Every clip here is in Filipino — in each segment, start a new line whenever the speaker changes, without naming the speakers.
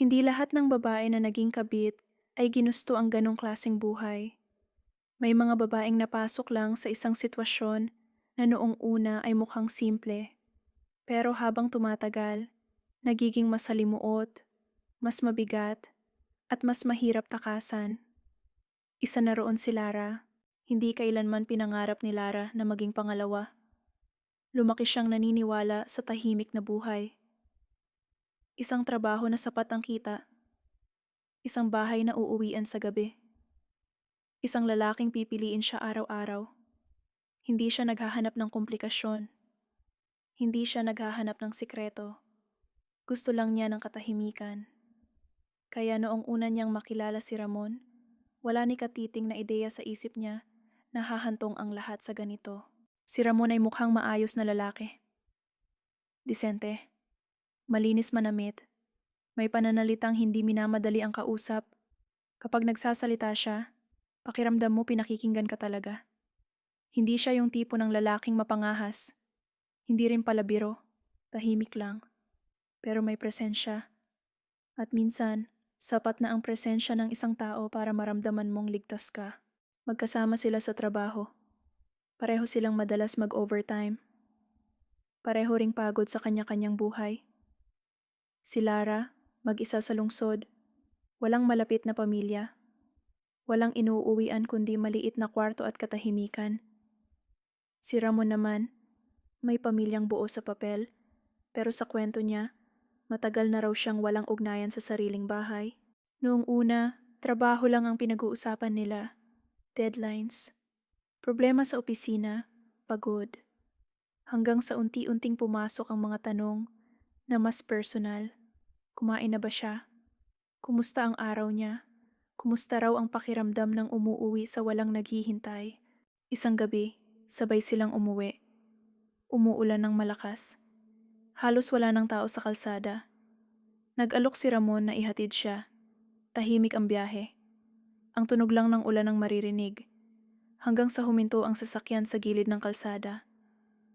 Hindi lahat ng babae na naging kabit ay ginusto ang ganong klaseng buhay. May mga babaeng napasok lang sa isang sitwasyon na noong una ay mukhang simple. Pero habang tumatagal, nagiging masalimuot, mas mabigat, at mas mahirap takasan. Isa na roon si Lara. Hindi kailanman pinangarap ni Lara na maging pangalawa. Lumaki siyang naniniwala sa tahimik na buhay. Isang trabaho na sapat ang kita. Isang bahay na uuwian sa gabi. Isang lalaking pipiliin siya araw-araw. Hindi siya naghahanap ng komplikasyon. Hindi siya naghahanap ng sikreto. Gusto lang niya ng katahimikan. Kaya noong una niyang makilala si Ramon, wala ni katiting na ideya sa isip niya na hahantong ang lahat sa ganito. Si Ramon ay mukhang maayos na lalaki. Disente. Malinis manamit. May pananalitang hindi minamadali ang kausap. Kapag nagsasalita siya, pakiramdam mo pinakikinggan ka talaga. Hindi siya yung tipo ng lalaking mapangahas. Hindi rin pala biro. Tahimik lang. Pero may presensya. At minsan, sapat na ang presensya ng isang tao para maramdaman mong ligtas ka. Magkasama sila sa trabaho. Pareho silang madalas mag-overtime. Pareho ring pagod sa kanya-kanyang buhay. Si Lara, mag-isa sa lungsod. Walang malapit na pamilya. Walang inuuwian kundi maliit na kwarto at katahimikan. Si Ramon naman, may pamilyang buo sa papel, pero sa kwento niya, matagal na raw siyang walang ugnayan sa sariling bahay. Noong una, trabaho lang ang pinag-uusapan nila. Deadlines. Problema sa opisina, pagod. Hanggang sa unti-unting pumasok ang mga tanong na mas personal. Kumain na ba siya? Kumusta ang araw niya? Kumusta raw ang pakiramdam ng umuuwi sa walang naghihintay? Isang gabi, sabay silang umuwi. Umuulan ng malakas. Halos wala ng tao sa kalsada. Nag-alok si Ramon na ihatid siya. Tahimik ang biyahe. Ang tunog lang ng ulan ang maririnig. Hanggang sa huminto ang sasakyan sa gilid ng kalsada.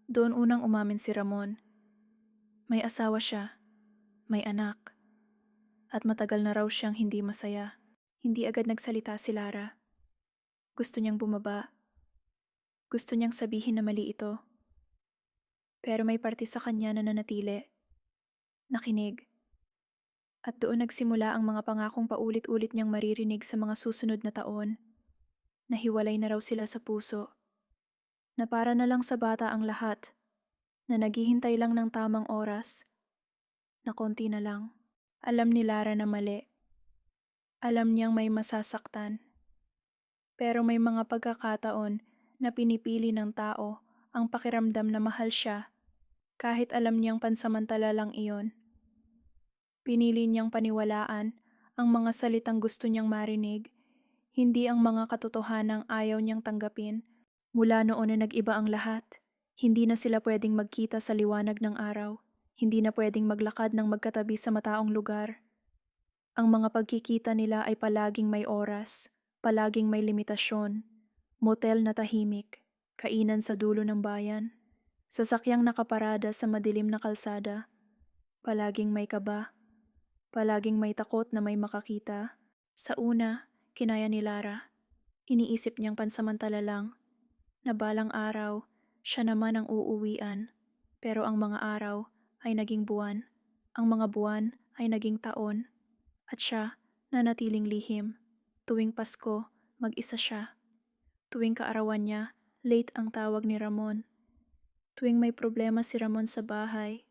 Doon unang umamin si Ramon. May asawa siya. May anak. At matagal na raw siyang hindi masaya. Hindi agad nagsalita si Lara. Gusto niyang bumaba. Gusto niyang sabihin na mali ito. Pero may parte sa kanya na nanatili. Nakinig. At doon nagsimula ang mga pangakong paulit-ulit niyang maririnig sa mga susunod na taon. Nahiwalay na raw sila sa puso. Na para na lang sa bata ang lahat. Na naghihintay lang ng tamang oras. Na konti na lang. Alam ni Lara na mali. Alam niyang may masasaktan. Pero may mga pagkakataon na pinipili ng tao ang pakiramdam na mahal siya kahit alam niyang pansamantala lang iyon. Pinili niyang paniwalaan ang mga salitang gusto niyang marinig, hindi ang mga katotohanang ayaw niyang tanggapin. Mula noon na nag-iba ang lahat. Hindi na sila pwedeng magkita sa liwanag ng araw. Hindi na pwedeng maglakad ng magkatabi sa mataong lugar. Ang mga pagkikita nila ay palaging may oras, palaging may limitasyon. Motel na tahimik, kainan sa dulo ng bayan, sasakyang nakaparada sa madilim na kalsada. Palaging may kaba, palaging may takot na may makakita. Sa una, kinaya ni Lara. Iniisip niyang pansamantala lang, na balang araw, siya naman ang uuwian. Pero ang mga araw ay naging buwan, ang mga buwan ay naging taon. At siya, nanatiling lihim. Tuwing Pasko, mag-isa siya. Tuwing kaarawan niya, late ang tawag ni Ramon. Tuwing may problema si Ramon sa bahay,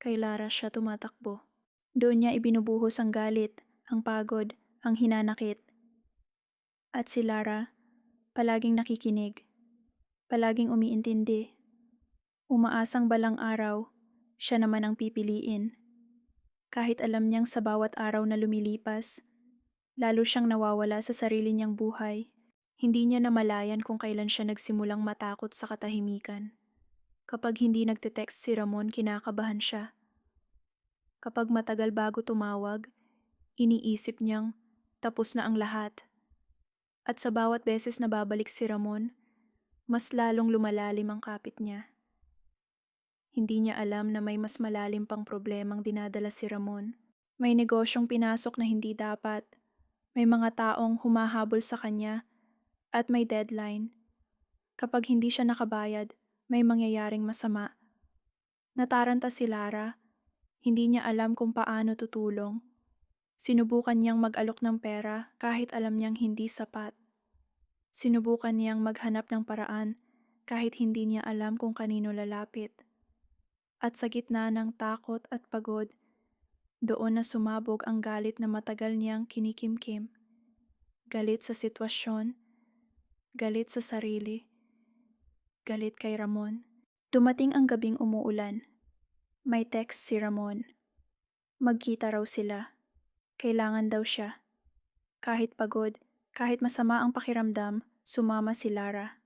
kay Lara siya tumatakbo. Doon niya ibinubuhos ang galit, ang pagod, ang hinanakit. At si Lara, palaging nakikinig. Palaging umiintindi. Umaasang balang araw, siya naman ang pipiliin. Kahit alam niyang sa bawat araw na lumilipas, lalo siyang nawawala sa sarili niyang buhay. Hindi niya namalayan kung kailan siya nagsimulang matakot sa katahimikan. Kapag hindi nagte-text si Ramon, kinakabahan siya. Kapag matagal bago tumawag, iniisip niyang tapos na ang lahat. At sa bawat beses na babalik si Ramon, mas lalong lumalalim ang kapit niya. Hindi niya alam na may mas malalim pang problemang dinadala si Ramon. May negosyong pinasok na hindi dapat. May mga taong humahabol sa kanya at may deadline. Kapag hindi siya nakabayad, may mangyayaring masama. Nataranta si Lara. Hindi niya alam kung paano tutulong. Sinubukan niyang mag-alok ng pera kahit alam niyang hindi sapat. Sinubukan niyang maghanap ng paraan kahit hindi niya alam kung kanino lalapit. At sa gitna ng takot at pagod, doon na sumabog ang galit na matagal niyang kinikimkim. Galit sa sitwasyon, galit sa sarili, galit kay Ramon. Dumating ang gabing umuulan. May text si Ramon. Magkita raw sila. Kailangan daw siya. Kahit pagod, kahit masama ang pakiramdam, sumama si Lara.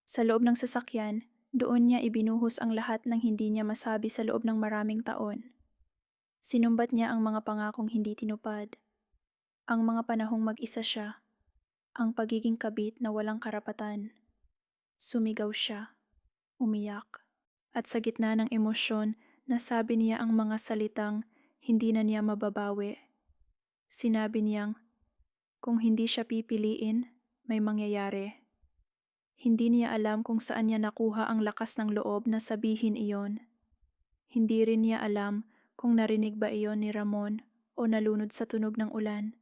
Sa loob ng sasakyan, doon niya ibinuhos ang lahat ng hindi niya masabi sa loob ng maraming taon. Sinumbat niya ang mga pangakong hindi tinupad. Ang mga panahong mag-isa siya. Ang pagiging kabit na walang karapatan. Sumigaw siya. Umiyak. At sa gitna ng emosyon, nasabi niya ang mga salitang hindi na niya mababawi. Sinabi niyang, kung hindi siya pipiliin, may mangyayari. Hindi niya alam kung saan niya nakuha ang lakas ng loob na sabihin iyon. Hindi rin niya alam kung narinig ba iyon ni Ramon o nalunod sa tunog ng ulan.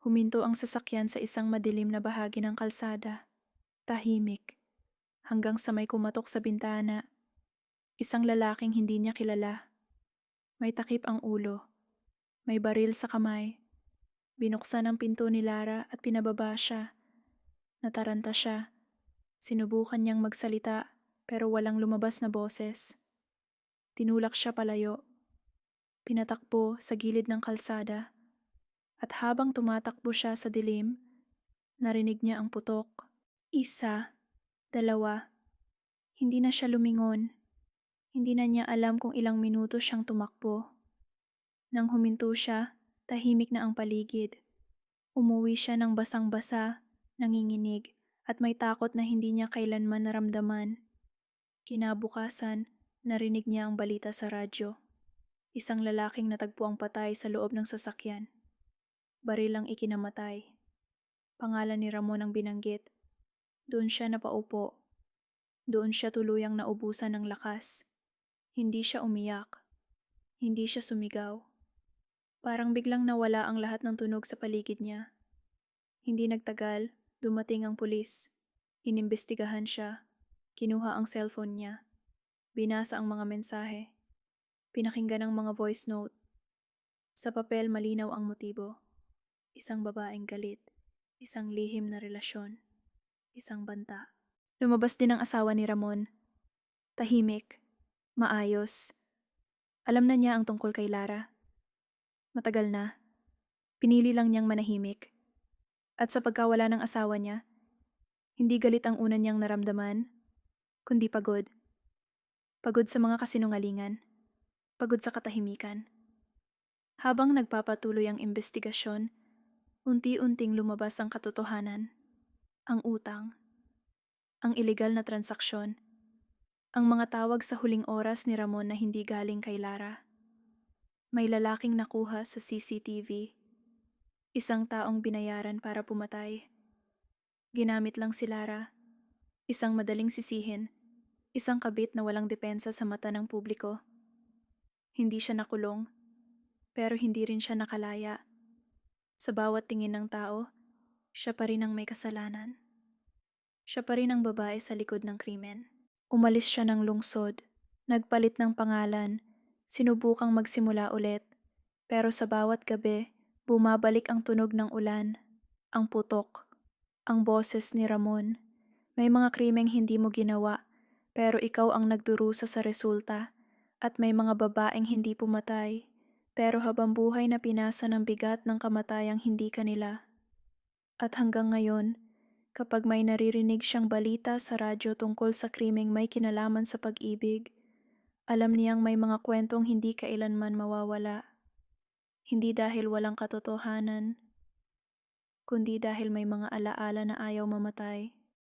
Huminto ang sasakyan sa isang madilim na bahagi ng kalsada. Tahimik. Hanggang sa may kumatok sa bintana. Isang lalaking hindi niya kilala. May takip ang ulo. May baril sa kamay. Binuksan ang pinto ni Lara at pinababa siya. Nataranta siya. Sinubukan niyang magsalita pero walang lumabas na boses. Tinulak siya palayo. Pinatakbo sa gilid ng kalsada. At habang tumatakbo siya sa dilim, narinig niya ang putok. Isa, dalawa. Hindi na siya lumingon. Hindi na niya alam kung ilang minuto siyang tumakbo. Nang huminto siya, tahimik na ang paligid. Umuwi siya ng basang-basa, nanginginig, at may takot na hindi niya kailanman naramdaman. Kinabukasan, narinig niya ang balita sa radyo. Isang lalaking natagpuang patay sa loob ng sasakyan. Baril ang ikinamatay. Pangalan ni Ramon ang binanggit. Doon siya napaupo. Doon siya tuluyang naubusan ng lakas. Hindi siya umiyak. Hindi siya sumigaw. Parang biglang nawala ang lahat ng tunog sa paligid niya. Hindi nagtagal, dumating ang pulis. Inimbestigahan siya. Kinuha ang cellphone niya. Binasa ang mga mensahe. Pinakinggan ang mga voice note. Sa papel malinaw ang motibo. Isang babaeng galit. Isang lihim na relasyon. Isang banta. Lumabas din ang asawa ni Ramon. Tahimik. Maayos. Alam na niya ang tungkol kay Lara. Matagal na. Pinili lang niyang manahimik. At sa pagkawala ng asawa niya, hindi galit ang una niyang naramdaman, kundi pagod. Pagod sa mga kasinungalingan. Pagod sa katahimikan. Habang nagpapatuloy ang investigasyon, unti-unting lumabas ang katotohanan. Ang utang. Ang ilegal na transaksyon. Ang mga tawag sa huling oras ni Ramon na hindi galing kay Lara. May lalaking nakuha sa CCTV. Isang taong binayaran para pumatay. Ginamit lang si Lara. Isang madaling sisihin. Isang kabit na walang depensa sa mata ng publiko. Hindi siya nakulong, pero hindi rin siya nakalaya. Sa bawat tingin ng tao, siya pa rin ang may kasalanan. Siya pa rin ang babae sa likod ng krimen. Umalis siya ng lungsod, nagpalit ng pangalan, sinubukang magsimula ulit. Pero sa bawat gabi, bumabalik ang tunog ng ulan, ang putok, ang boses ni Ramon. May mga krimeng hindi mo ginawa, pero ikaw ang nagdurusa sa resulta. At may mga babaeng hindi pumatay, pero habang buhay na pinasa ng bigat ng kamatayang hindi kanila. At hanggang ngayon, kapag may naririnig siyang balita sa radyo tungkol sa krimeng may kinalaman sa pag-ibig, alam niyang may mga kwentong hindi kailanman mawawala. Hindi dahil walang katotohanan, kundi dahil may mga alaala na ayaw mamatay.